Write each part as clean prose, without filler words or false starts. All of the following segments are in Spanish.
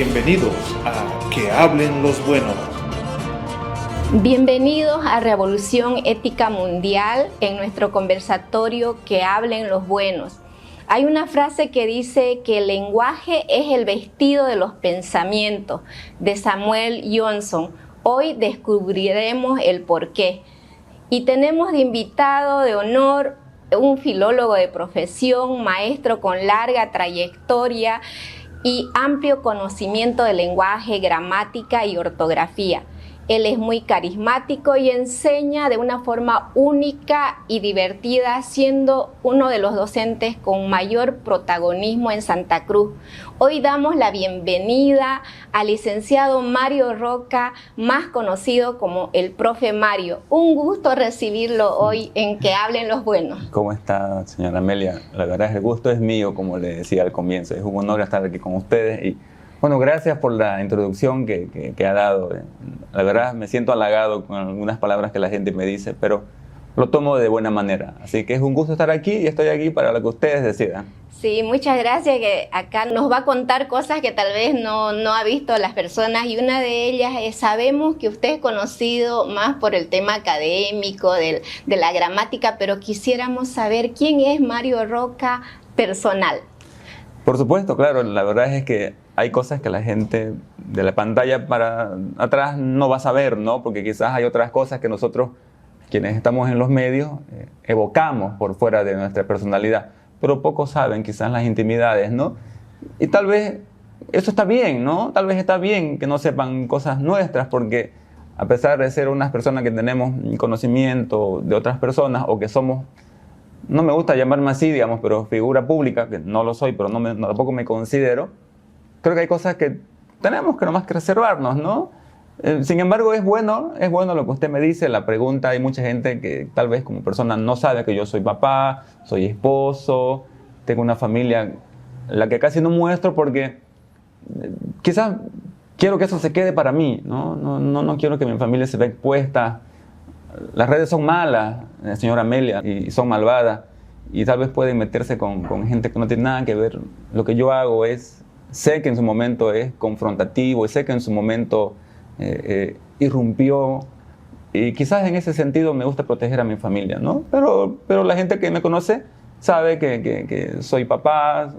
Bienvenidos a Que hablen los buenos. Bienvenidos a Revolución Ética Mundial en nuestro conversatorio Que hablen los buenos. Hay una frase que dice que el lenguaje es el vestido de los pensamientos, de Samuel Johnson. Hoy descubriremos el porqué. Y tenemos de invitado de honor un filólogo de profesión, maestro con larga trayectoria y amplio conocimiento del lenguaje, gramática y ortografía. Él es muy carismático y enseña de una forma única y divertida, siendo uno de los docentes con mayor protagonismo en Santa Cruz. Hoy damos la bienvenida al licenciado Mario Roca, más conocido como el Profe Mario. Un gusto recibirlo hoy en Que hablen los buenos. ¿Cómo está, señora Amelia? La verdad, el gusto es mío, como le decía al comienzo. Es un honor estar aquí con ustedes y bueno, gracias por la introducción que ha dado. La verdad, me siento halagado con algunas palabras que la gente me dice, pero lo tomo de buena manera. Así que es un gusto estar aquí y estoy aquí para lo que ustedes decidan. Sí, muchas gracias, que acá nos va a contar cosas que tal vez no ha visto las personas, y una de ellas es, sabemos que usted es conocido más por el tema académico, de la gramática, pero quisiéramos saber quién es Mario Roca personal. Por supuesto, claro, la verdad es que hay cosas que la gente de la pantalla para atrás no va a saber, ¿no? Porque quizás hay otras cosas que nosotros, quienes estamos en los medios, evocamos por fuera de nuestra personalidad, pero pocos saben quizás las intimidades, ¿no? Y tal vez eso está bien, ¿no? Tal vez está bien que no sepan cosas nuestras, porque a pesar de ser unas personas que tenemos conocimiento de otras personas o que somos, no me gusta llamarme así, digamos, pero figura pública, que no lo soy, pero tampoco me considero, creo que hay cosas que tenemos que nomás que reservarnos, ¿no? Sin embargo, es bueno lo que usted me dice, la pregunta. Hay mucha gente que tal vez como persona no sabe que yo soy papá, soy esposo, tengo una familia, la que casi no muestro porque quizás quiero que eso se quede para mí, ¿no? No quiero que mi familia se vea expuesta. Las redes son malas, señora Amelia, y son malvadas, y tal vez pueden meterse con gente que no tiene nada que ver. Lo que yo hago es, sé que en su momento es confrontativo, y sé que en su momento irrumpió, y quizás en ese sentido me gusta proteger a mi familia, ¿no? Pero la gente que me conoce sabe que soy papá,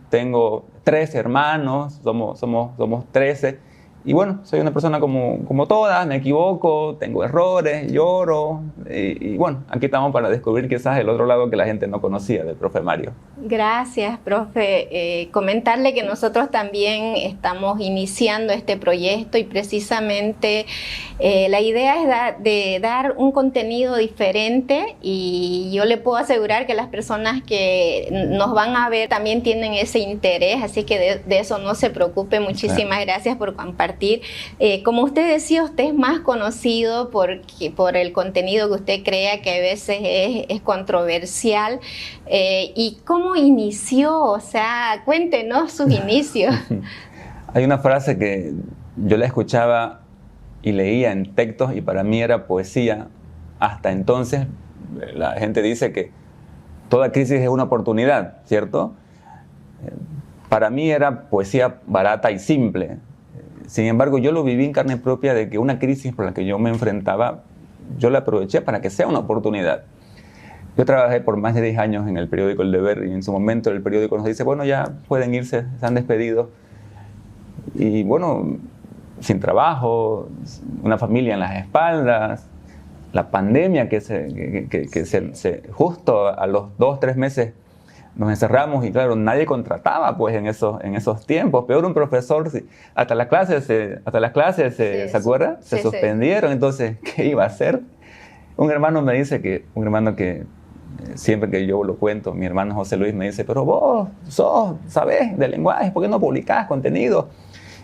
tengo 13 hermanos, somos 13, y bueno, soy una persona como todas, me equivoco, tengo errores, lloro, y bueno, aquí estamos para descubrir quizás el otro lado que la gente no conocía del profe Mario. Gracias, profe. Comentarle que nosotros también estamos iniciando este proyecto y precisamente la idea es de dar un contenido diferente, y yo le puedo asegurar que las personas que nos van a ver también tienen ese interés, así que de eso no se preocupe. Muchísimas gracias por compartir. Como usted decía, usted es más conocido por el contenido que usted crea, que a veces es controversial. ¿Y cómo inició? O sea, cuéntenos sus inicios. Hay una frase que yo la escuchaba y leía en textos y para mí era poesía. Hasta entonces la gente dice que toda crisis es una oportunidad, ¿cierto? Para mí era poesía barata y simple. Sin embargo, yo lo viví en carne propia, de que una crisis por la que yo me enfrentaba, yo la aproveché para que sea una oportunidad. Yo trabajé por más de 10 años en el periódico El Deber, y en su momento el periódico nos dice, bueno, ya pueden irse, se han despedido. Y bueno, sin trabajo, una familia en las espaldas, la pandemia que justo a los 2-3 meses nos encerramos, y claro, nadie contrataba pues en esos tiempos. Peor un profesor, hasta las clases, ¿se acuerda? Se suspendieron. Entonces, ¿qué iba a hacer? Un hermano me dice un hermano que siempre que yo lo cuento, mi hermano José Luis me dice, pero vos sabés de lenguaje, ¿por qué no publicás contenido?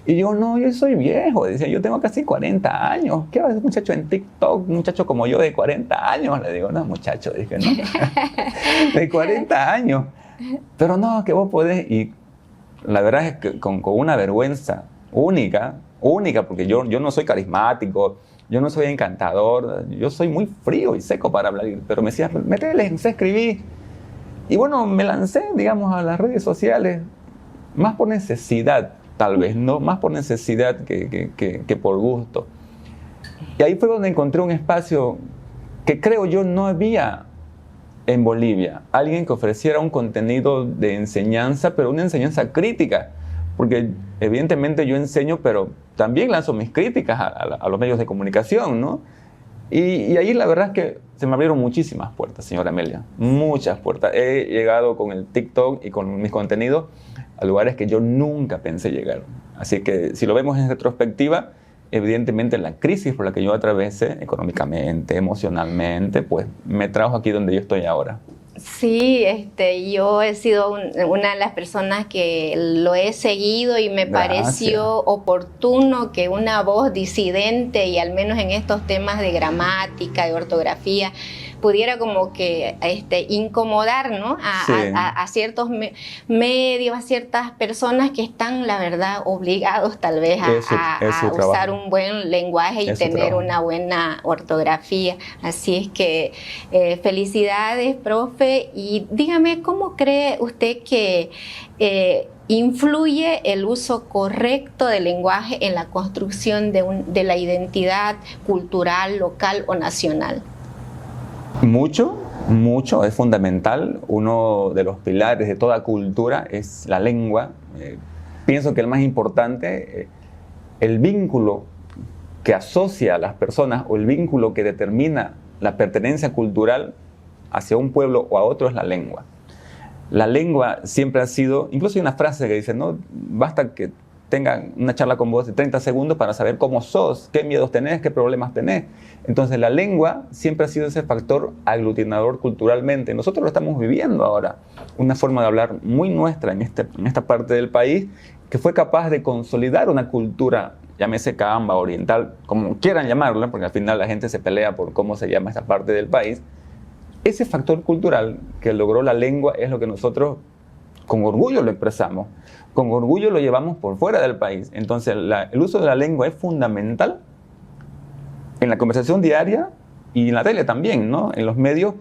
Y yo, no, yo soy viejo, decía, yo tengo casi 40 años. ¿Qué va a ser un muchacho en TikTok? Un muchacho como yo de 40 años. Le digo, no, muchacho, dije, no. De 40 años. Pero no, que vos podés. Y la verdad es que con una vergüenza única, porque yo no soy carismático, yo no soy encantador, yo soy muy frío y seco para hablar. Pero me decía, métele, no sé escribir. Y bueno, me lancé, digamos, a las redes sociales, más por necesidad. tal vez, no más por necesidad que por gusto. Y ahí fue donde encontré un espacio que creo yo no había en Bolivia. Alguien que ofreciera un contenido de enseñanza, pero una enseñanza crítica. Porque evidentemente yo enseño, pero también lanzo mis críticas a los medios de comunicación, ¿no? Y ahí la verdad es que se me abrieron muchísimas puertas, señora Amelia. Muchas puertas. He llegado con el TikTok y con mis contenidos a lugares que yo nunca pensé llegar. Así que si lo vemos en retrospectiva, evidentemente la crisis por la que yo atravesé económicamente, emocionalmente, pues me trajo aquí donde yo estoy ahora. Sí, yo he sido una de las personas que lo he seguido y me Gracias. Pareció oportuno que una voz disidente, y al menos en estos temas de gramática, de ortografía, pudiera como que incomodar, ¿no? Sí. a ciertos medios, a ciertas personas que están, la verdad, obligados tal vez a usar un buen lenguaje y tener una buena ortografía. Así es que felicidades, profe. Y dígame, ¿cómo cree usted que influye el uso correcto del lenguaje en la construcción de la identidad cultural, local o nacional? Mucho, es fundamental. Uno de los pilares de toda cultura es la lengua. Pienso que el más importante, el vínculo que asocia a las personas o el vínculo que determina la pertenencia cultural hacia un pueblo o a otro es la lengua. La lengua siempre ha sido, incluso hay una frase que dice, no, basta que tengan una charla con vos de 30 segundos para saber cómo sos, qué miedos tenés, qué problemas tenés. Entonces la lengua siempre ha sido ese factor aglutinador culturalmente. Nosotros lo estamos viviendo ahora, una forma de hablar muy nuestra en esta parte del país, que fue capaz de consolidar una cultura, llámese camba, oriental, como quieran llamarla, porque al final la gente se pelea por cómo se llama esta parte del país. Ese factor cultural que logró la lengua es lo que nosotros con orgullo lo expresamos, con orgullo lo llevamos por fuera del país. Entonces el uso de la lengua es fundamental en la conversación diaria y en la tele también, ¿no? En los medios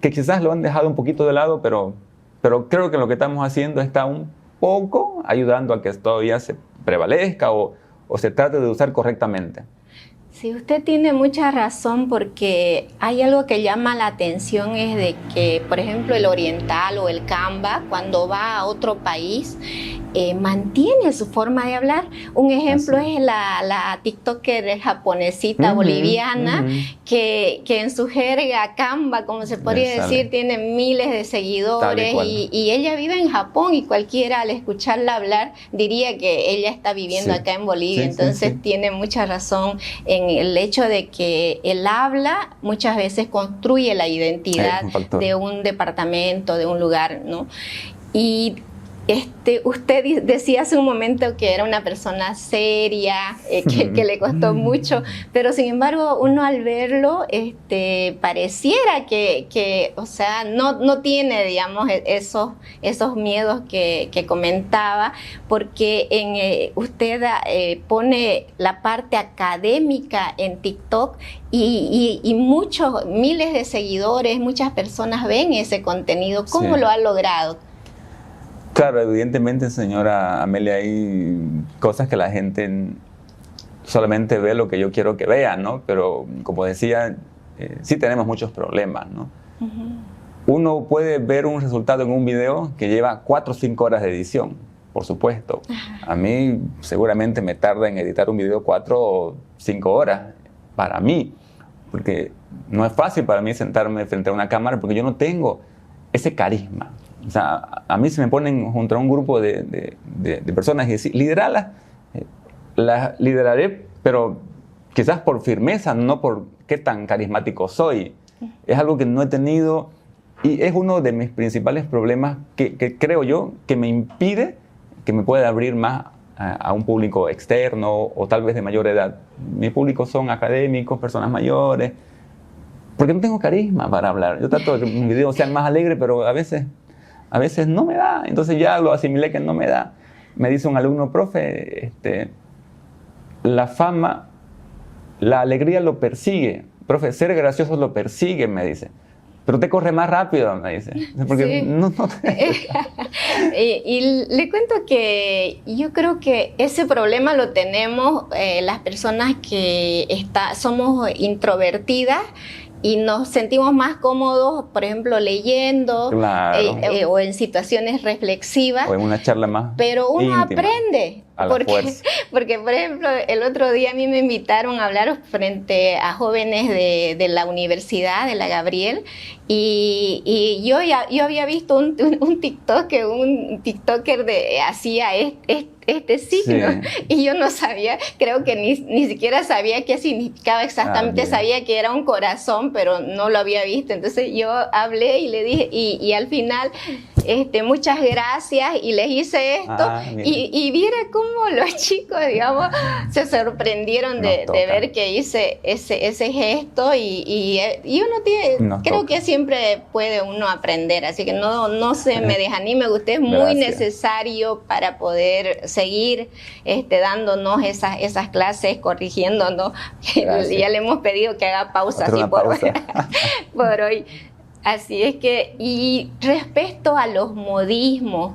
que quizás lo han dejado un poquito de lado, pero creo que lo que estamos haciendo está un poco ayudando a que todavía se prevalezca o se trate de usar correctamente. Sí, usted tiene mucha razón, porque hay algo que llama la atención, es de que, por ejemplo, el oriental o el camba, cuando va a otro país, mantiene su forma de hablar. Un ejemplo es la TikToker japonesita boliviana, que en su jerga camba, como se podría decir, tiene miles de seguidores, y ella vive en Japón, y cualquiera al escucharla hablar diría que ella está viviendo acá en Bolivia. Entonces tiene mucha razón en el hecho de que el habla muchas veces construye la identidad de un departamento, de un lugar, ¿no? Y usted decía hace un momento que era una persona seria, que le costó mucho, pero sin embargo uno al verlo pareciera que o sea, no tiene, digamos, esos miedos que comentaba, porque usted pone la parte académica en TikTok y muchos, miles de seguidores, muchas personas ven ese contenido. ¿Cómo lo ha logrado? Claro, evidentemente, señora Amelia, hay cosas que la gente solamente ve lo que yo quiero que vea, ¿no? Pero, como decía, sí tenemos muchos problemas, ¿no? Uno puede ver un resultado en un video que lleva 4 o 5 horas de edición, por supuesto. A mí seguramente me tarda en editar un video 4 o 5 horas, para mí, porque no es fácil para mí sentarme frente a una cámara, porque yo no tengo ese carisma. O sea, a mí se me ponen junto a un grupo de personas y decir, lideralas, las lideraré, pero quizás por firmeza, no por qué tan carismático soy. Es algo que no he tenido y es uno de mis principales problemas que creo yo que me impide que me pueda abrir más a un público externo o tal vez de mayor edad. Mi público son académicos, personas mayores, porque no tengo carisma para hablar. Yo trato de que mis videos sean más alegres, pero a veces no me da. Entonces ya lo asimilé que no me da. Me dice un alumno, profe, la fama, la alegría lo persigue. Profe, ser gracioso lo persigue, me dice. pero te corre más rápido, me dice. Porque Sí. no Y le cuento que yo creo que ese problema lo tenemos las personas que somos introvertidas y nos sentimos más cómodos, por ejemplo, leyendo Claro. O en situaciones reflexivas. O en una charla más Pero uno íntima, aprende, a la fuerza. porque, por ejemplo, el otro día a mí me invitaron a hablar frente a jóvenes de la universidad, de la Gabriel, y yo había visto un TikToker hacía este signo, Sí. y yo no sabía, creo que ni siquiera sabía qué significaba exactamente, bien. sabía que era un corazón, pero no lo había visto. Entonces yo hablé y le dije, y al final, muchas gracias, y les hice esto, Mira. y viera cómo los chicos, digamos, se sorprendieron de ver que hice ese gesto, y uno creo que siempre puede uno aprender, así que no se me desanime, usted es muy Gracias. necesario para poder seguir dándonos esas clases, corrigiéndonos. Gracias. Ya le hemos pedido que haga pausa, Otra así una por, pausa. por hoy. Así es que, y respecto a los modismos,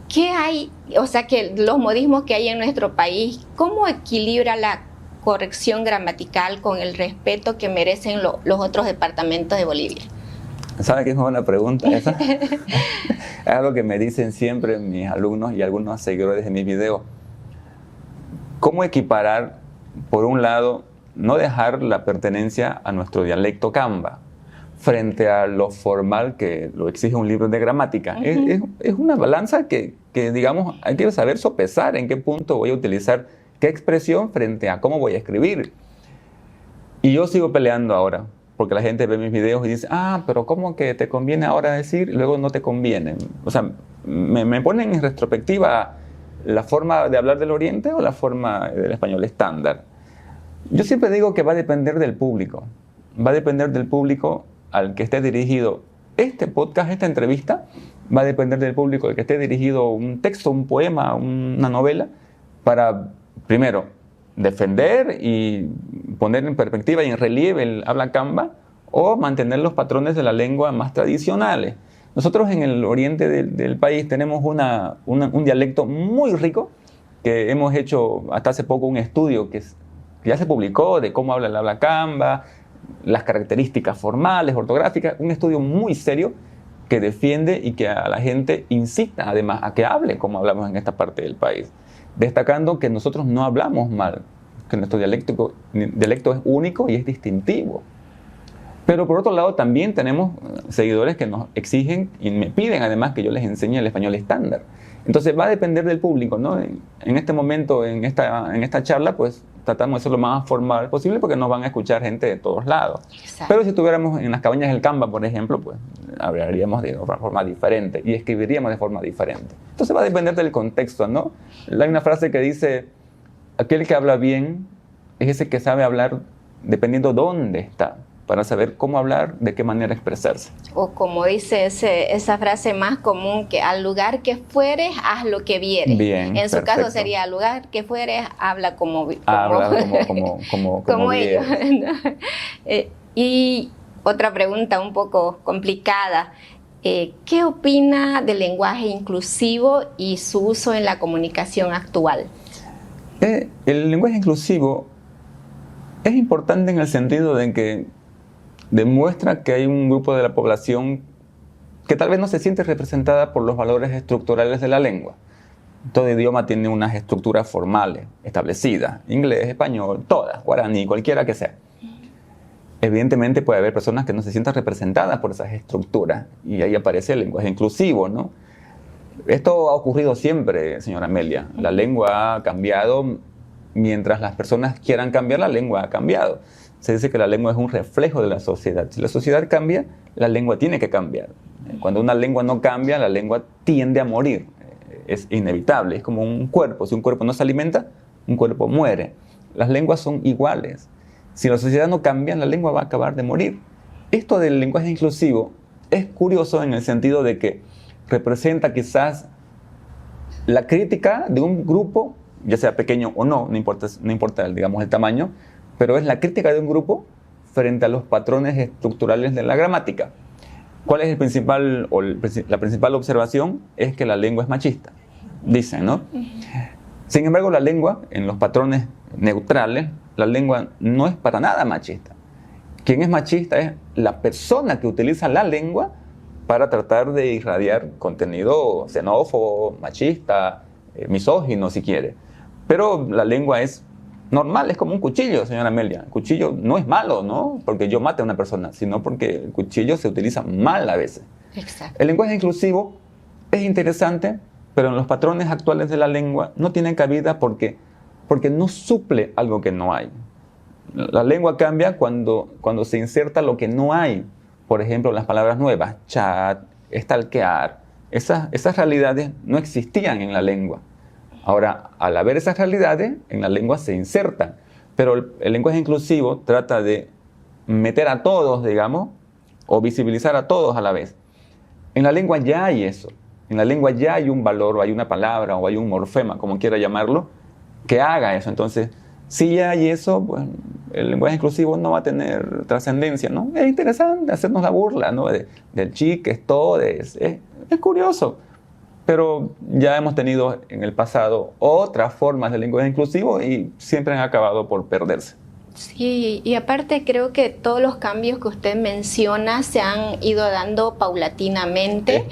¿qué hay? O sea, que los modismos que hay en nuestro país, ¿cómo equilibra la corrección gramatical con el respeto que merecen los otros departamentos de Bolivia? ¿Sabe qué es una buena pregunta esa? Es algo que me dicen siempre mis alumnos y algunos seguidores de mis videos. ¿Cómo equiparar, por un lado, no dejar la pertenencia a nuestro dialecto Camba frente a lo formal que lo exige un libro de gramática? Es una balanza que, digamos, hay que saber sopesar en qué punto voy a utilizar qué expresión frente a cómo voy a escribir. Y yo sigo peleando ahora, porque la gente ve mis videos y dice, pero ¿cómo que te conviene ahora decir y luego no te conviene? O sea, me ponen en retrospectiva la forma de hablar del Oriente o la forma del español estándar. Yo siempre digo que va a depender del público. Va a depender del público al que esté dirigido este podcast, esta entrevista. Va a depender del público al que esté dirigido un texto, un poema, una novela, para, primero, defender y poner en perspectiva y en relieve el habla Camba, o mantener los patrones de la lengua más tradicionales. Nosotros en el oriente del país tenemos un dialecto muy rico, que hemos hecho hasta hace poco un estudio que ya se publicó de cómo habla el habla Camba, las características formales, ortográficas, un estudio muy serio que defiende y que a la gente incita además a que hable como hablamos en esta parte del país, destacando que nosotros no hablamos mal, que nuestro dialecto es único y es distintivo. Pero por otro lado también tenemos seguidores que nos exigen y me piden además que yo les enseñe el español estándar. Entonces va a depender del público, ¿no? En este momento, en esta charla, pues tratamos de ser lo más formal posible porque nos van a escuchar gente de todos lados. Exacto. Pero si estuviéramos en las cabañas del Camba, por ejemplo, pues hablaríamos de otra forma diferente y escribiríamos de forma diferente. Entonces va a depender del contexto, ¿no? Hay una frase que dice, aquel que habla bien es ese que sabe hablar dependiendo dónde está, para saber cómo hablar, de qué manera expresarse. O como dice esa frase más común, que al lugar que fueres, haz lo que vieres. Bien, en su perfecto. caso sería, al lugar que fueres, habla como Como ellos. vieres. ¿No? Y otra pregunta un poco complicada. ¿Qué opina del lenguaje inclusivo y su uso en la comunicación actual? El lenguaje inclusivo es importante en el sentido de que demuestra que hay un grupo de la población que tal vez no se siente representada por los valores estructurales de la lengua. Todo idioma tiene unas estructuras formales establecidas, inglés, español, todas, guaraní, cualquiera que sea. Evidentemente puede haber personas que no se sientan representadas por esas estructuras y ahí aparece el lenguaje inclusivo, ¿no? Esto ha ocurrido siempre, señora Amelia. La lengua ha cambiado mientras las personas quieran cambiar, la lengua ha cambiado. Se dice que la lengua es un reflejo de la sociedad. Si la sociedad cambia, la lengua tiene que cambiar. Cuando una lengua no cambia, la lengua tiende a morir. Es inevitable, es como un cuerpo. Si un cuerpo no se alimenta, un cuerpo muere. Las lenguas son iguales. Si la sociedad no cambia, la lengua va a acabar de morir. Esto del lenguaje inclusivo es curioso en el sentido de que representa quizás la crítica de un grupo, ya sea pequeño o no importa digamos, el tamaño, pero es la crítica de un grupo frente a los patrones estructurales de la gramática. ¿Cuál es la principal observación? Es que la lengua es machista, dicen, ¿no? Sin embargo, la lengua, en los patrones neutrales, la lengua no es para nada machista. Quien es machista es la persona que utiliza la lengua para tratar de irradiar contenido xenófobo, machista, misógino, si quiere. Pero la lengua es normal, es como un cuchillo, señora Amelia. El cuchillo no es malo, ¿no? Porque yo mate a una persona, sino porque el cuchillo se utiliza mal a veces. Exacto. El lenguaje inclusivo es interesante, pero en los patrones actuales de la lengua no tiene cabida porque no suple algo que no hay. La lengua cambia cuando se inserta lo que no hay. Por ejemplo, las palabras nuevas, chat, stalkear. Esas realidades no existían en la lengua. Ahora, al haber esas realidades, en la lengua se insertan. Pero el lenguaje inclusivo trata de meter a todos, digamos, o visibilizar a todos a la vez. En la lengua ya hay eso. En la lengua ya hay un valor, o hay una palabra, o hay un morfema, como quiera llamarlo, que haga eso. Entonces, si ya hay eso, pues el lenguaje inclusivo no va a tener trascendencia, ¿no? Es interesante hacernos la burla, ¿no? Del chic, es todo, es curioso. Pero ya hemos tenido en el pasado otras formas de lenguaje inclusivo y siempre han acabado por perderse. Sí, y aparte creo que todos los cambios que usted menciona se han ido dando paulatinamente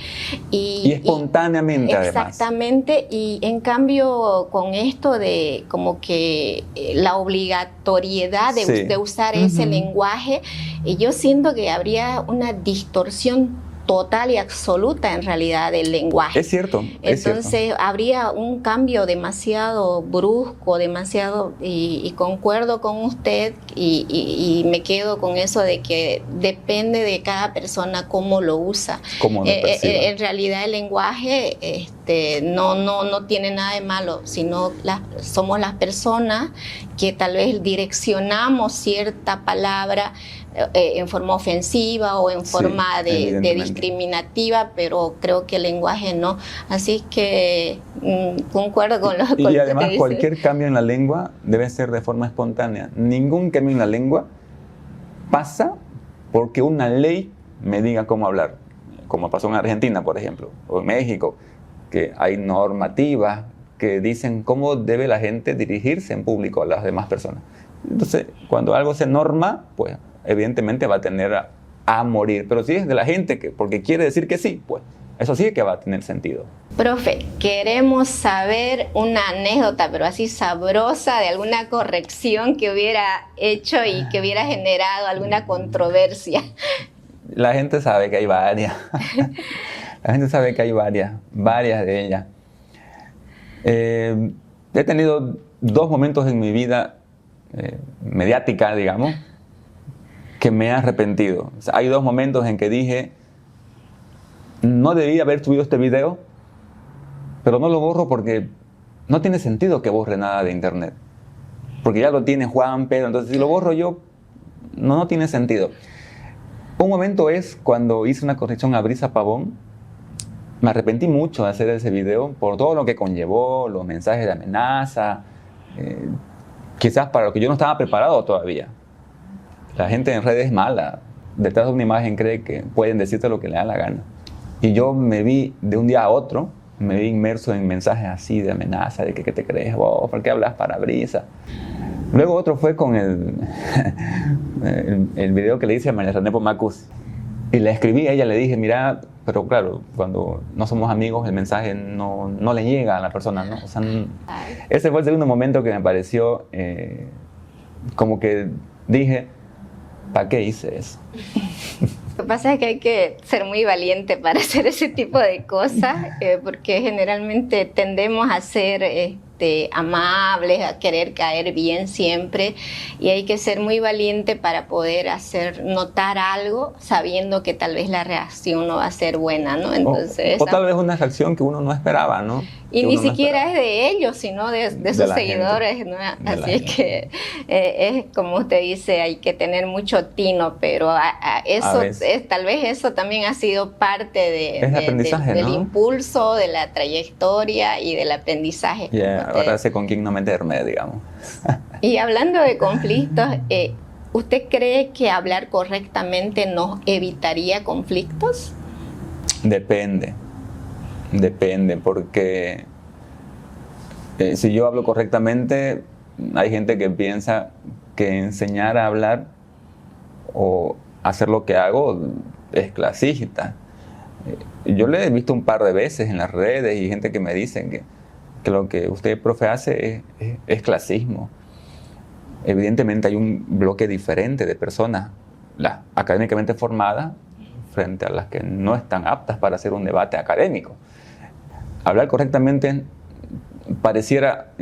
y espontáneamente, además. Exactamente, y en cambio con esto de como que la obligatoriedad de usar ese lenguaje, yo siento que habría una distorsión total y absoluta en realidad del lenguaje. Es cierto. Entonces habría un cambio demasiado brusco, y concuerdo con usted y me quedo con eso de que depende de cada persona cómo lo usa. En realidad el lenguaje no tiene nada de malo, sino somos las personas que tal vez direccionamos cierta palabra en forma ofensiva o en forma de discriminativa, pero creo que el lenguaje no. Así que concuerdo con lo que y además cualquier cambio en la lengua debe ser de forma espontánea. Ningún cambio en la lengua pasa porque una ley me diga cómo hablar, como pasó en Argentina, por ejemplo, o en México, que hay normativas que dicen cómo debe la gente dirigirse en público a las demás personas. Entonces, cuando algo se norma, pues evidentemente va a tener a morir. Pero si es de la gente porque quiere decir que sí, pues eso sí que va a tener sentido. Profe, queremos saber una anécdota, pero así sabrosa, de alguna corrección que hubiera hecho y que hubiera generado alguna controversia. La gente sabe que hay varias. La gente sabe que hay varias de ellas. He tenido dos momentos en mi vida mediática, digamos, que me he arrepentido. O sea, hay dos momentos en que dije, no debía haber subido este video, pero no lo borro porque no tiene sentido que borre nada de internet. Porque ya lo tiene Juan, Pedro, entonces si lo borro yo, no tiene sentido. Un momento es cuando hice una corrección a Brisa Pavón. Me arrepentí mucho de hacer ese video por todo lo que conllevó, los mensajes de amenaza, quizás para lo que yo no estaba preparado todavía. La gente en redes es mala. Detrás de una imagen cree que pueden decirte lo que le da la gana. Y yo me vi de un día a otro, me vi inmerso en mensajes así de amenaza, de que ¿qué te crees vos? ¿Por qué hablas para Brisa? Luego otro fue con el video que le hice a María René Pomacus. Y le escribí a ella, le dije, mira, pero claro, cuando no somos amigos el mensaje no le llega a la persona, ¿no? O sea, ese fue el segundo momento que me pareció como que dije, ¿para qué hice eso? Lo que pasa es que hay que ser muy valiente para hacer ese tipo de cosas, porque generalmente tendemos a ser amables, a querer caer bien siempre, y hay que ser muy valiente para poder hacer notar algo sabiendo que tal vez la reacción no va a ser buena, ¿no? Entonces, o tal vez una reacción que uno no esperaba, ¿no? Y ni siquiera es de ellos, sino de sus seguidores, ¿no? Así es que es como usted dice, hay que tener mucho tino, pero tal vez eso también ha sido parte del impulso, de la trayectoria y del aprendizaje. Ahora sé con quién no meterme, digamos. Y hablando de conflictos, ¿usted cree que hablar correctamente nos evitaría conflictos? Depende, porque si yo hablo correctamente, hay gente que piensa que enseñar a hablar o hacer lo que hago es clasista. Yo le he visto un par de veces en las redes y gente que me dicen que lo que usted, profe, hace es clasismo. Evidentemente hay un bloque diferente de personas, las académicamente formadas, frente a las que no están aptas para hacer un debate académico. Hablar correctamente pareciera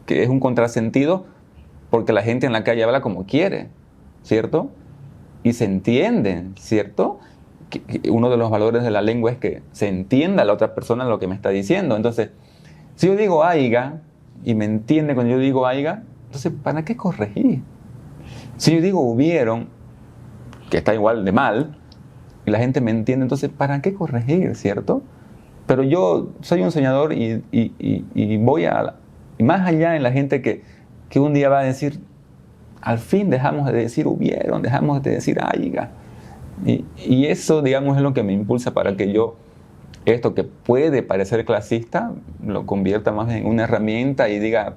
que es un contrasentido porque la gente en la calle habla como quiere, ¿cierto? Y se entienden, ¿cierto? Que uno de los valores de la lengua es que se entienda a la otra persona lo que me está diciendo. Entonces, si yo digo aiga y me entiende cuando yo digo aiga, entonces, ¿para qué corregir? Si yo digo hubieron, que está igual de mal, y la gente me entiende, entonces, ¿para qué corregir, cierto? Pero yo soy un soñador y voy más allá en la gente que un día va a decir, al fin dejamos de decir hubieron, dejamos de decir aiga. Y eso, digamos, es lo que me impulsa para que yo, esto que puede parecer clasista, lo convierta más en una herramienta y diga,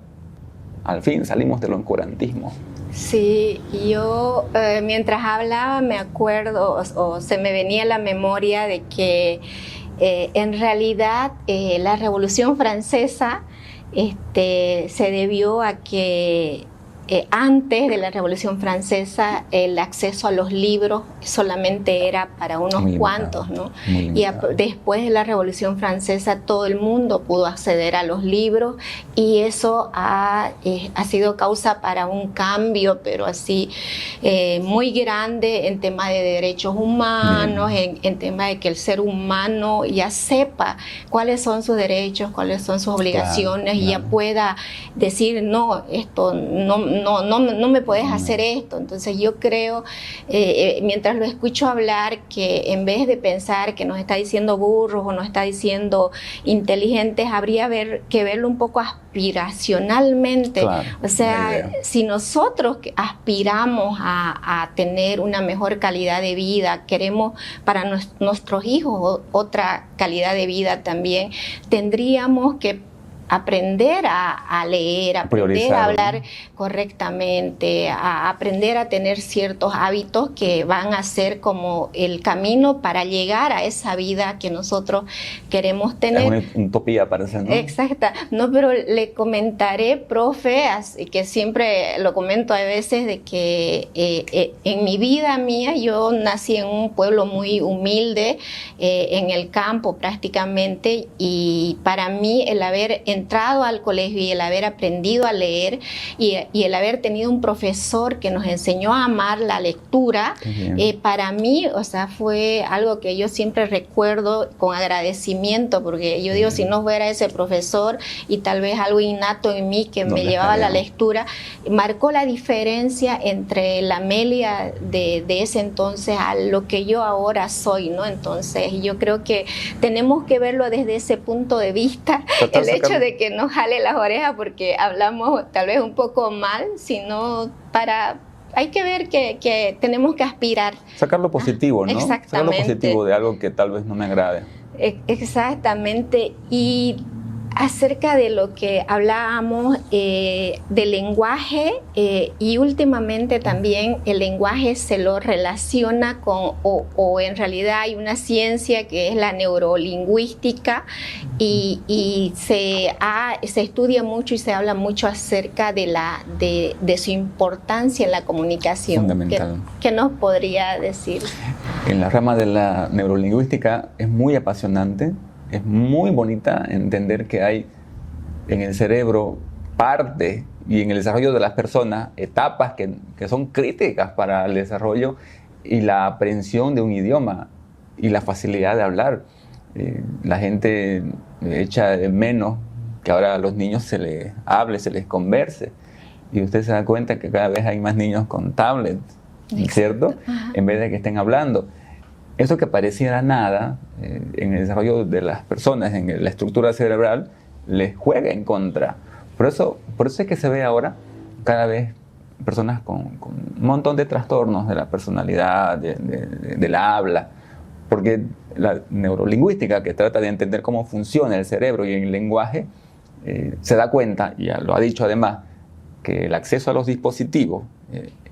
al fin salimos del oscurantismo. Sí, yo mientras hablaba me acuerdo o se me venía a la memoria de que en realidad la Revolución Francesa se debió a que antes de la Revolución Francesa el acceso a los libros solamente era para unos cuantos, ¿no? Y después de la Revolución Francesa todo el mundo pudo acceder a los libros y eso ha sido causa para un cambio, pero así muy grande en tema de derechos humanos, en tema de que el ser humano ya sepa cuáles son sus derechos, cuáles son sus obligaciones y ya pueda decir, no, esto no me puedes hacer esto. Entonces yo creo, mientras lo escucho hablar, que en vez de pensar que nos está diciendo burros o nos está diciendo inteligentes, habría que verlo un poco aspiracionalmente. Claro, o sea, si nosotros aspiramos a tener una mejor calidad de vida, queremos para nuestros hijos otra calidad de vida también, tendríamos que aprender a leer, aprender a hablar correctamente, a aprender a tener ciertos hábitos que van a ser como el camino para llegar a esa vida que nosotros queremos tener. Es una utopía, parece, ¿no? Exacta. No, pero le comentaré, profe, que siempre lo comento a veces, de que en mi vida mía, yo nací en un pueblo muy humilde, en el campo prácticamente, y para mí el haber entrado al colegio y el haber aprendido a leer y el haber tenido un profesor que nos enseñó a amar la lectura, para mí, o sea, fue algo que yo siempre recuerdo con agradecimiento, porque yo digo, si no fuera ese profesor y tal vez algo innato en mí que me llevaba a la lectura, marcó la diferencia entre la Amelia de ese entonces a lo que yo ahora soy, ¿no? Entonces yo creo que tenemos que verlo desde ese punto de vista, el hecho de que no jale las orejas porque hablamos tal vez un poco mal, sino hay que ver que tenemos que aspirar. Sacar lo positivo, ¿no? Exactamente. Sacar lo positivo de algo que tal vez no me agrade. Exactamente. Y acerca de lo que hablábamos del lenguaje, y últimamente también el lenguaje se lo relaciona con, o en realidad hay una ciencia que es la neurolingüística y se estudia mucho y se habla mucho acerca de su importancia en la comunicación. Fundamental. ¿Qué nos podría decir? En la rama de la neurolingüística es muy apasionante. Es muy bonita entender que hay en el cerebro parte y en el desarrollo de las personas etapas que son críticas para el desarrollo y la aprehensión de un idioma y la facilidad de hablar. La gente echa de menos que ahora a los niños se les hable, se les converse. Y usted se da cuenta que cada vez hay más niños con tablets, ¿cierto? En vez de que estén hablando. Eso que pareciera nada en el desarrollo de las personas, en la estructura cerebral, les juega en contra. Por eso es que se ve ahora cada vez personas con un montón de trastornos de la personalidad, de la habla, porque la neurolingüística, que trata de entender cómo funciona el cerebro y el lenguaje, se da cuenta, y ya lo ha dicho además, que el acceso a los dispositivos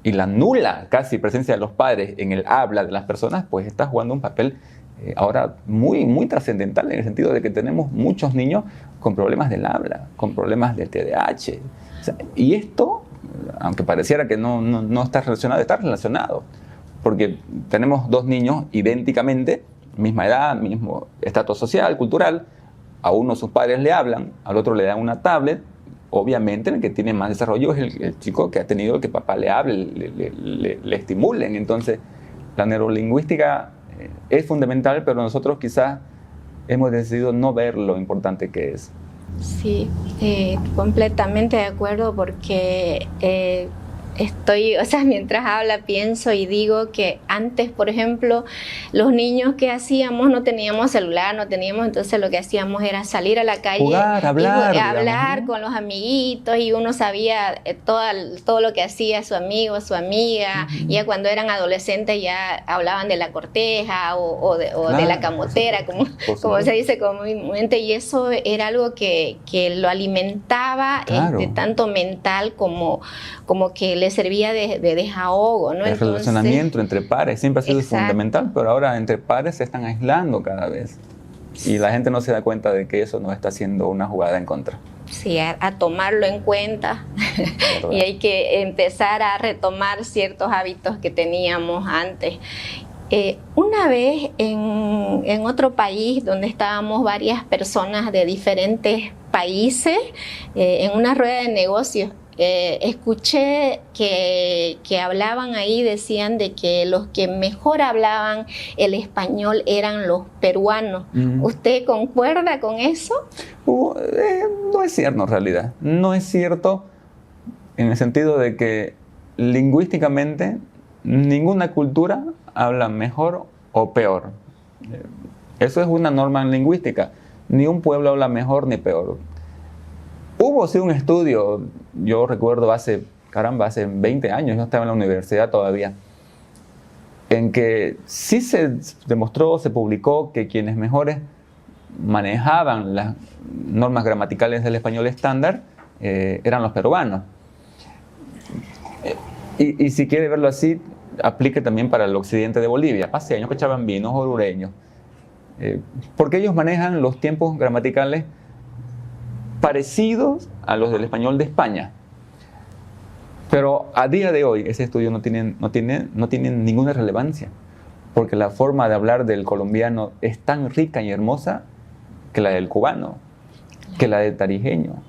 y la nula casi presencia de los padres en el habla de las personas, pues está jugando un papel ahora muy, muy trascendental, en el sentido de que tenemos muchos niños con problemas del habla, con problemas del TDAH. O sea, y esto, aunque pareciera que no está relacionado, porque tenemos dos niños idénticamente, misma edad, mismo estatus social, cultural. A uno sus padres le hablan, al otro le dan una tablet. Obviamente el que tiene más desarrollo es el chico que ha tenido que papá le hable, le estimulen. Entonces, la neurolingüística es fundamental, pero nosotros quizás hemos decidido no ver lo importante que es. Sí, completamente de acuerdo, porque mientras habla pienso y digo que antes, por ejemplo, los niños que hacíamos, no teníamos celular, entonces lo que hacíamos era salir a la calle, jugar, hablar con los amiguitos, y uno sabía todo lo que hacía su amigo, su amiga. Ya cuando eran adolescentes ya hablaban de la corteja o de la camotera, como se dice comúnmente, y eso era algo que lo alimentaba, tanto mental como que le servía de desahogo, ¿no? El relacionamiento entre pares siempre ha sido fundamental, pero ahora entre pares se están aislando cada vez. Y la gente no se da cuenta de que eso no está siendo una jugada en contra. Sí, a tomarlo en cuenta. Y hay que empezar a retomar ciertos hábitos que teníamos antes. Una vez en otro país donde estábamos varias personas de diferentes países, en una rueda de negocios, escuché que hablaban ahí, decían de que los que mejor hablaban el español eran los peruanos. ¿Usted concuerda con eso? No es cierto en realidad. No es cierto en el sentido de que lingüísticamente ninguna cultura habla mejor o peor. Eso es una norma en lingüística. Ni un pueblo habla mejor ni peor. Hubo sí un estudio, yo recuerdo hace 20 años, yo estaba en la universidad todavía, en que sí se demostró, se publicó que quienes mejores manejaban las normas gramaticales del español estándar eran los peruanos. Y si quiere verlo así, aplique también para el occidente de Bolivia, paceños, cochabambinos, orureños, porque ellos manejan los tiempos gramaticales parecidos a los del español de España. Pero a día de hoy ese estudio no tiene ninguna relevancia, porque la forma de hablar del colombiano es tan rica y hermosa que la del cubano, que la del tarijeño,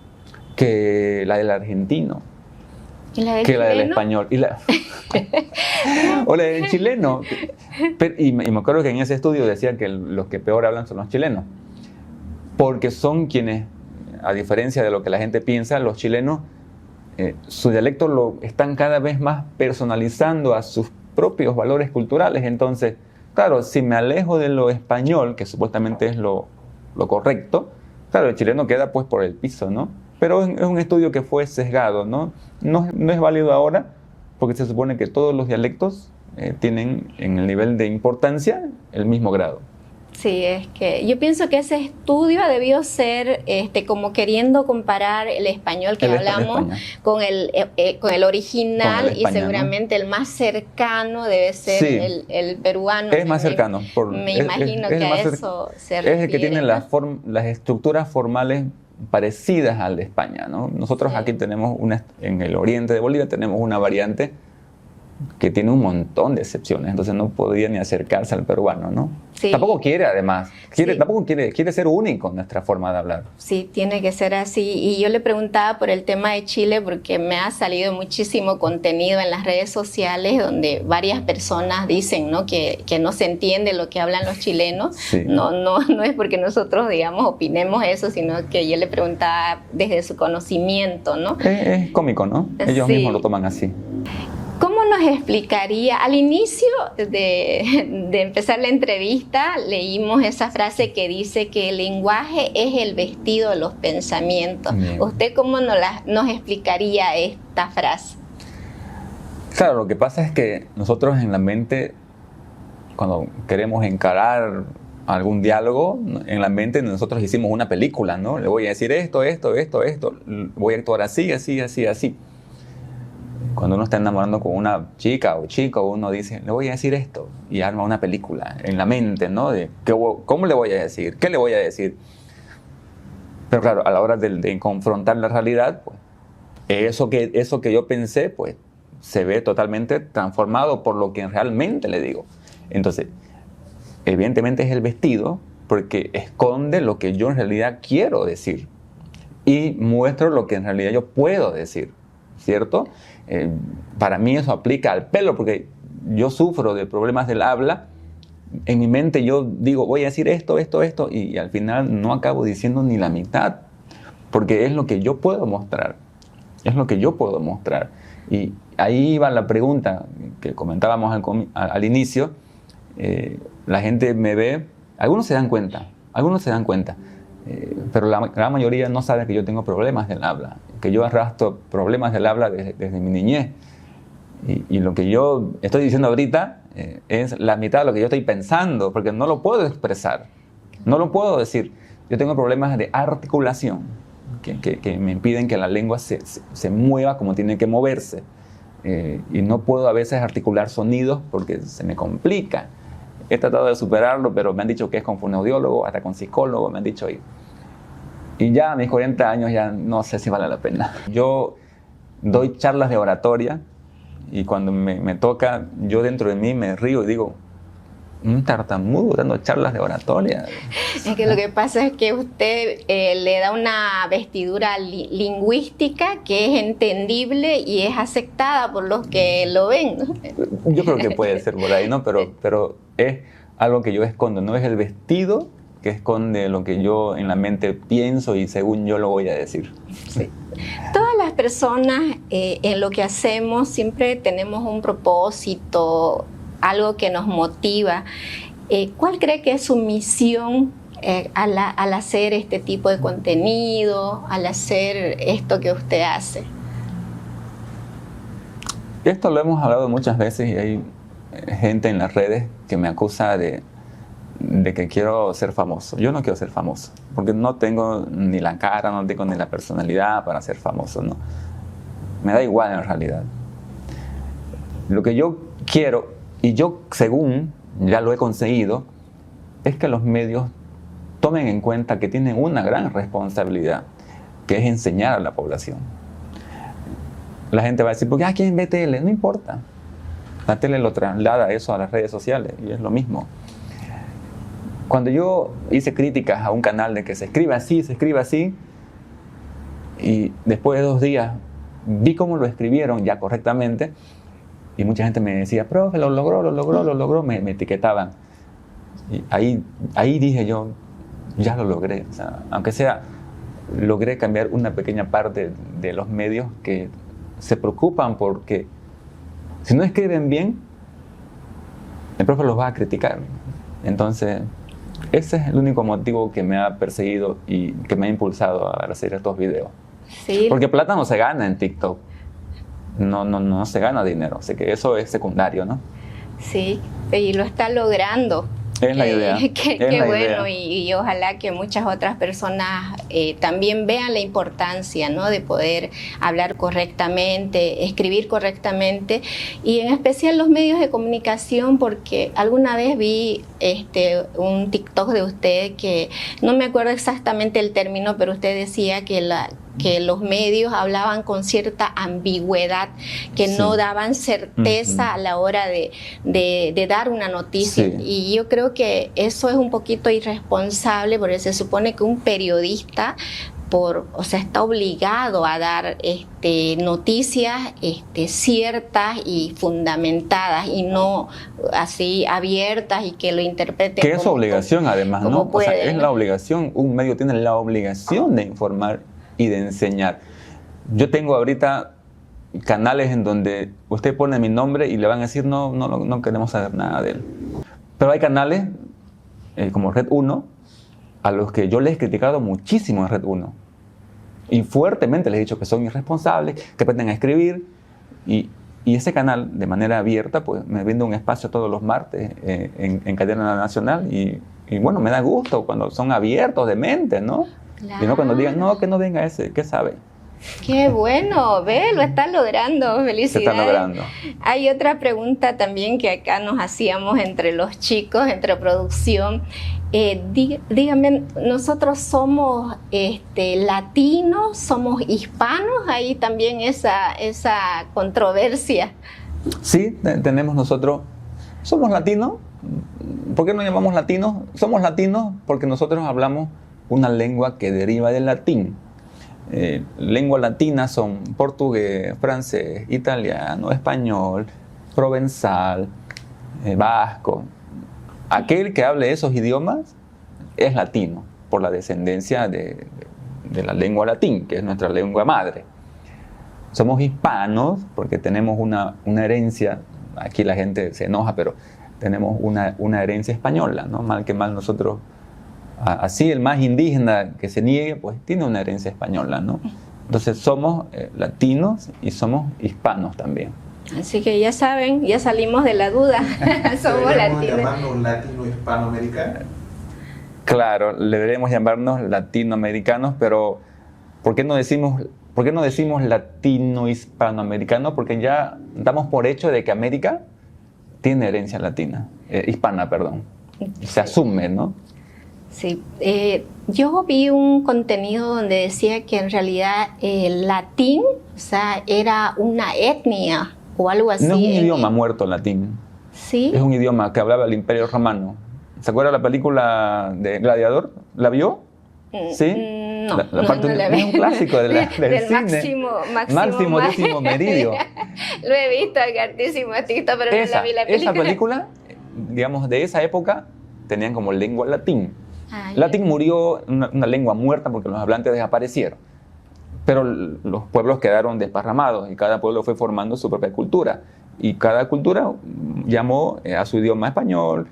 que la del argentino, que la del español o la del chileno. Y me acuerdo que en ese estudio decían que los que peor hablan son los chilenos, porque son quienes, a diferencia de lo que la gente piensa, los chilenos, su dialecto lo están cada vez más personalizando a sus propios valores culturales. Entonces, claro, si me alejo de lo español, que supuestamente es lo correcto, claro, el chileno queda pues por el piso, ¿no? Pero es un estudio que fue sesgado, ¿no? No es válido ahora, porque se supone que todos los dialectos tienen en el nivel de importancia el mismo grado. Sí, es que yo pienso que ese estudio debió ser como queriendo comparar el español que hablamos con el original, y seguramente, ¿no?, el más cercano debe ser el peruano. Es más cercano. Me imagino que a eso se refiere. Es el que tiene las estructuras formales parecidas al de España, ¿no? Nosotros aquí tenemos en el oriente de Bolivia tenemos una variante que tiene un montón de excepciones, entonces no podría ni acercarse al peruano, ¿no? Sí. Tampoco quiere, además, tampoco quiere ser único en nuestra forma de hablar. Sí, tiene que ser así. Y yo le preguntaba por el tema de Chile, porque me ha salido muchísimo contenido en las redes sociales donde varias personas dicen, ¿no?, que no se entiende lo que hablan los chilenos. Sí. No es porque nosotros, digamos, opinemos eso, sino que yo le preguntaba desde su conocimiento, ¿no? Es cómico, ¿no? Ellos mismos lo toman así. ¿Cómo nos explicaría? Al inicio de empezar la entrevista leímos esa frase que dice que el lenguaje es el vestido de los pensamientos. Bien. ¿Usted cómo nos explicaría esta frase? Claro, lo que pasa es que nosotros en la mente, cuando queremos encarar algún diálogo, en la mente nosotros hicimos una película, ¿no? Le voy a decir esto, voy a actuar así, así, así, así. Cuando uno está enamorando con una chica o chico, uno dice, le voy a decir esto, y arma una película en la mente, ¿no? De ¿cómo le voy a decir? ¿Qué le voy a decir? Pero claro, a la hora de confrontar la realidad, pues, eso que yo pensé, pues, se ve totalmente transformado por lo que realmente le digo. Entonces, evidentemente es el vestido, porque esconde lo que yo en realidad quiero decir y muestro lo que en realidad yo puedo decir, ¿cierto? Para mí eso aplica al pelo, porque yo sufro de problemas del habla. En mi mente yo digo, voy a decir esto, y al final no acabo diciendo ni la mitad, porque es lo que yo puedo mostrar, Y ahí va la pregunta que comentábamos al inicio. La gente me ve, algunos se dan cuenta, pero la gran mayoría no sabe que yo tengo problemas del habla, que yo arrastro problemas del habla desde mi niñez. Y lo que yo estoy diciendo ahorita es la mitad de lo que yo estoy pensando, porque no lo puedo expresar, no lo puedo decir. Yo tengo problemas de articulación que me impiden que la lengua se mueva como tiene que moverse. Y no puedo a veces articular sonidos porque se me complica. He tratado de superarlo, pero me han dicho que es con fonoaudiólogo, hasta con psicólogo me han dicho. Y ya a mis 40 años ya no sé si vale la pena. Yo doy charlas de oratoria y cuando me toca, yo dentro de mí me río y digo, un tartamudo dando charlas de oratoria. Es que lo que pasa es que usted le da una vestidura lingüística que es entendible y es aceptada por los que lo ven, ¿no? Yo creo que puede ser por ahí, ¿no? Pero es algo que yo escondo, no es el vestido que esconde lo que yo en la mente pienso y según yo lo voy a decir. Sí. Todas las personas en lo que hacemos siempre tenemos un propósito, algo que nos motiva. ¿Cuál cree que es su misión al hacer este tipo de contenido, al hacer esto que usted hace? Esto lo hemos hablado muchas veces y hay gente en las redes que me acusa de que quiero ser famoso. Yo no quiero ser famoso, porque no tengo ni la cara, no tengo ni la personalidad para ser famoso, ¿no? Me da igual en realidad. Lo que yo quiero, y yo según ya lo he conseguido, es que los medios tomen en cuenta que tienen una gran responsabilidad, que es enseñar a la población. La gente va a decir, ¿por qué quién ve tele? No importa. La tele lo traslada eso a las redes sociales y es lo mismo. Cuando yo hice críticas a un canal de que se escribe así, y después de 2 días vi cómo lo escribieron ya correctamente, y mucha gente me decía, profe, lo logró, me etiquetaban. Y ahí dije yo, ya lo logré. O sea, aunque sea, logré cambiar una pequeña parte de los medios que se preocupan porque si no escriben bien, el profe los va a criticar. Entonces, ese es el único motivo que me ha perseguido y que me ha impulsado a hacer estos videos. Sí. Porque plata no se gana en TikTok. No se gana dinero. Así que eso es secundario, ¿no? Sí, y lo está logrando. Es la idea. Qué bueno, y ojalá que muchas otras personas también vean la importancia, ¿no?, de poder hablar correctamente, escribir correctamente, y en especial los medios de comunicación, porque alguna vez vi un TikTok de usted que no me acuerdo exactamente el término, pero usted decía que los medios hablaban con cierta ambigüedad, que sí, no daban certeza a la hora de dar una noticia. Sí. Y yo creo que eso es un poquito irresponsable, porque se supone que un periodista está obligado a dar noticias ciertas y fundamentadas, y no así abiertas y que lo interpreten. Que es su obligación, además, ¿no? Puede, o sea, es la obligación, un medio tiene la obligación de informar y de enseñar. Yo tengo ahorita canales en donde usted pone mi nombre y le van a decir no queremos saber nada de él. Pero hay canales como Red 1 a los que yo les he criticado muchísimo en Red 1 y fuertemente les he dicho que son irresponsables, que pretenden escribir, y Y ese canal, de manera abierta, pues me brinda un espacio todos los martes en cadena nacional y bueno, me da gusto cuando son abiertos de mente, ¿no? Claro. Y no cuando digan, no, que no venga ese, ¿qué sabe? Qué bueno, ve, lo estás logrando, felicidades. Se está logrando. Hay otra pregunta también que acá nos hacíamos entre los chicos, entre producción. Dígame, ¿nosotros somos latinos, somos hispanos? Ahí también esa controversia. Sí, tenemos nosotros, somos latinos. ¿Por qué nos llamamos latinos? Somos latinos porque nosotros hablamos una lengua que deriva del latín. Lengua latina son portugués, francés, italiano, español, provenzal, vasco. Aquel que hable esos idiomas es latino por la descendencia de la lengua latín, que es nuestra lengua madre. Somos hispanos porque tenemos una herencia, aquí la gente se enoja, pero tenemos una herencia española, ¿no? Mal que mal nosotros, así el más indígena que se niegue, pues tiene una herencia española, ¿no? Entonces somos latinos y somos hispanos también. Así que ya saben, ya salimos de la duda. Somos latinos. ¿Llamarnos latino-hispanoamericanos? Claro, deberíamos llamarnos latinoamericanos, pero ¿por qué no decimos latino-hispanoamericano? Porque ya damos por hecho de que América tiene herencia latina, hispana, perdón. Se asume, ¿no? Sí, yo vi un contenido donde decía que en realidad el latín, o sea, era una etnia o algo así. No es un idioma muerto el latín. Sí. Es un idioma que hablaba el Imperio Romano. ¿Se acuerda la película de Gladiador? ¿La vio? ¿Sí? No, no la vi. Es un clásico del cine. Máximo Décimo Meridio. Lo he visto, Gartísimo Tito, pero no la vi la película. Esa película, digamos, de esa época, tenían como lengua latín. Latín murió, una lengua muerta porque los hablantes desaparecieron. Pero los pueblos quedaron desparramados y cada pueblo fue formando su propia cultura. Y cada cultura llamó a su idioma español,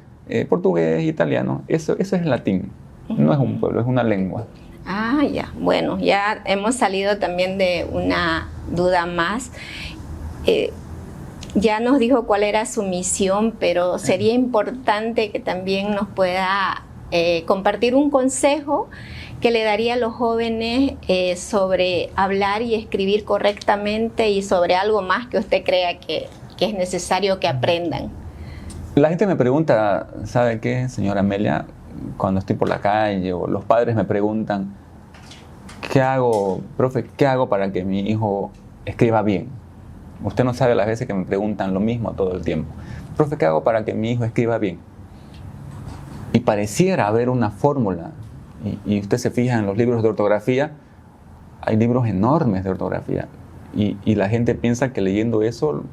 portugués, italiano. Eso es el latín. No es un pueblo, es una lengua. Ah, ya. Bueno, ya hemos salido también de una duda más. Ya nos dijo cuál era su misión, pero sería importante que también nos pueda compartir un consejo que le daría a los jóvenes sobre hablar y escribir correctamente y sobre algo más que usted crea que es necesario que aprendan. La gente me pregunta, ¿sabe qué, señora Amelia? Cuando estoy por la calle o los padres me preguntan, ¿qué hago, profe? ¿Qué hago para que mi hijo escriba bien? Usted no sabe las veces que me preguntan lo mismo todo el tiempo. Profe, ¿qué hago para que mi hijo escriba bien? Y pareciera haber una fórmula. Y usted se fija en los libros de ortografía, hay libros enormes de ortografía. Y la gente piensa que leyendo eso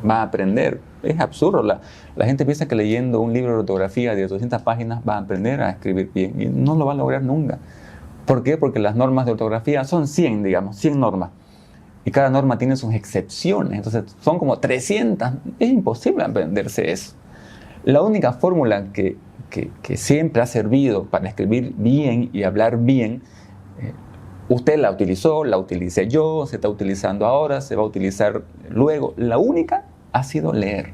va a aprender. Es absurdo. La gente piensa que leyendo un libro de ortografía de 200 páginas va a aprender a escribir bien. Y no lo va a lograr nunca. ¿Por qué? Porque las normas de ortografía son 100, digamos, 100 normas. Y cada norma tiene sus excepciones. Entonces son como 300. Es imposible aprenderse eso. La única fórmula que siempre ha servido para escribir bien y hablar bien, usted la utilizó, la utilicé yo, se está utilizando ahora, se va a utilizar luego. La única ha sido leer.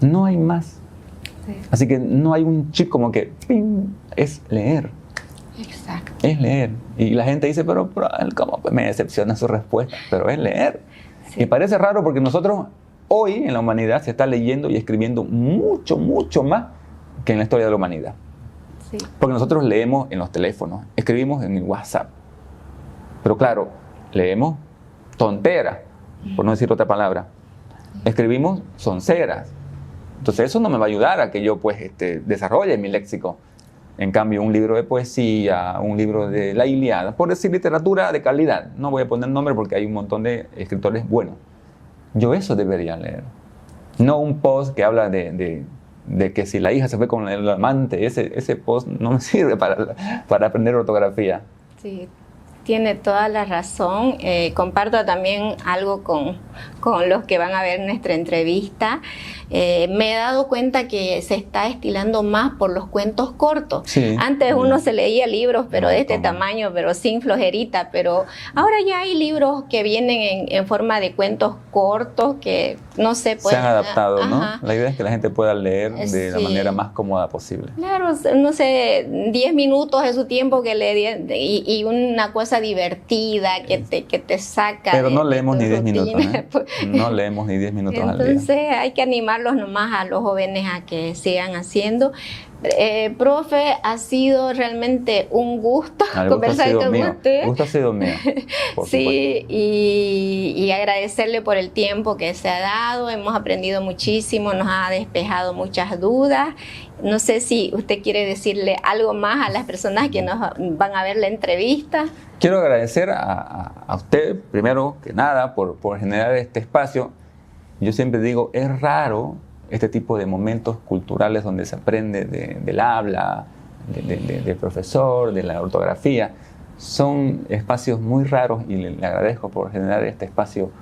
No hay más. Sí. Así que no hay un chip como que ¡ping! Es leer. Exacto. Es leer. Y la gente dice, pero ¿cómo me decepciona su respuesta? Pero es leer. Sí. Y parece raro porque nosotros hoy en la humanidad se está leyendo y escribiendo mucho, mucho más que en la historia de la humanidad. Sí. Porque nosotros leemos en los teléfonos, escribimos en el WhatsApp. Pero claro, leemos tontera, por no decir otra palabra. Escribimos sonceras. Entonces eso no me va a ayudar a que yo pues desarrolle mi léxico. En cambio, un libro de poesía, un libro de la Ilíada, por decir literatura de calidad. No voy a poner nombre porque hay un montón de escritores buenos. Yo eso debería leer. No un post que habla de que si la hija se fue con el amante, ese post no me sirve para aprender ortografía. Sí, tiene toda la razón. Comparto también algo con los que van a ver nuestra entrevista. Me he dado cuenta que se está estilando más por los cuentos cortos. Sí. Antes uno se leía libros, pero de este tamaño, pero sin flojerita, pero ahora ya hay libros que vienen en forma de cuentos cortos que no sé, se han adaptado, ¿no? Ajá. La idea es que la gente pueda leer de la Sí. manera más cómoda posible. Claro, no sé, 10 minutos de su tiempo que y una cosa divertida que te saca. Pero no de leemos tu ni 10 minutos, rutina. ¿eh? No leemos ni 10 minutos al día. Entonces hay que animarlos nomás a los jóvenes a que sigan haciendo. Profe, ha sido realmente un gusto conversar con usted. El gusto ha sido mío, por supuesto. Sí, y agradecerle por el tiempo que se ha dado. Hemos aprendido muchísimo, nos ha despejado muchas dudas. No sé si usted quiere decirle algo más a las personas que nos van a ver la entrevista. Quiero agradecer a usted, primero que nada, por generar este espacio. Yo siempre digo, es raro este tipo de momentos culturales donde se aprende del habla, del profesor, de la ortografía. Son espacios muy raros y le agradezco por generar este espacio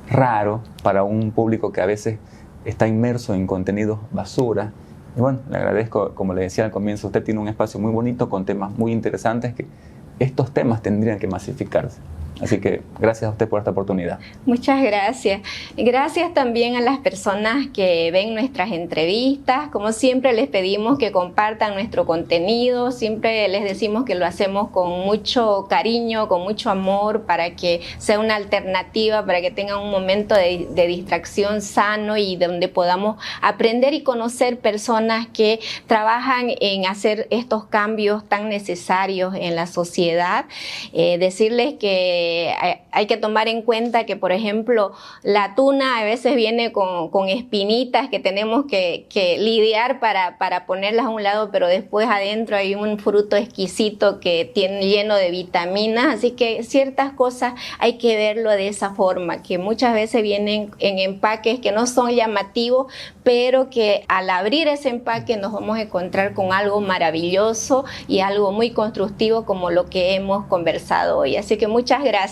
raro para un público que a veces está inmerso en contenidos basura. Y bueno, le agradezco, como le decía al comienzo, usted tiene un espacio muy bonito con temas muy interesantes que estos temas tendrían que masificarse. Así que gracias a usted por esta oportunidad. Muchas gracias. Gracias también a las personas que ven nuestras entrevistas. Como siempre les pedimos que compartan nuestro contenido. Siempre les decimos que lo hacemos con mucho cariño, con mucho amor, para que sea una alternativa, para que tengan un momento de distracción sano y donde podamos aprender y conocer personas que trabajan en hacer estos cambios tan necesarios en la sociedad. Decirles que hay que tomar en cuenta que, por ejemplo, la tuna a veces viene con espinitas que tenemos que lidiar para ponerlas a un lado, pero después adentro hay un fruto exquisito que tiene lleno de vitaminas, así que ciertas cosas hay que verlo de esa forma, que muchas veces vienen en empaques que no son llamativos, pero que al abrir ese empaque nos vamos a encontrar con algo maravilloso y algo muy constructivo como lo que hemos conversado hoy. Así que muchas gracias.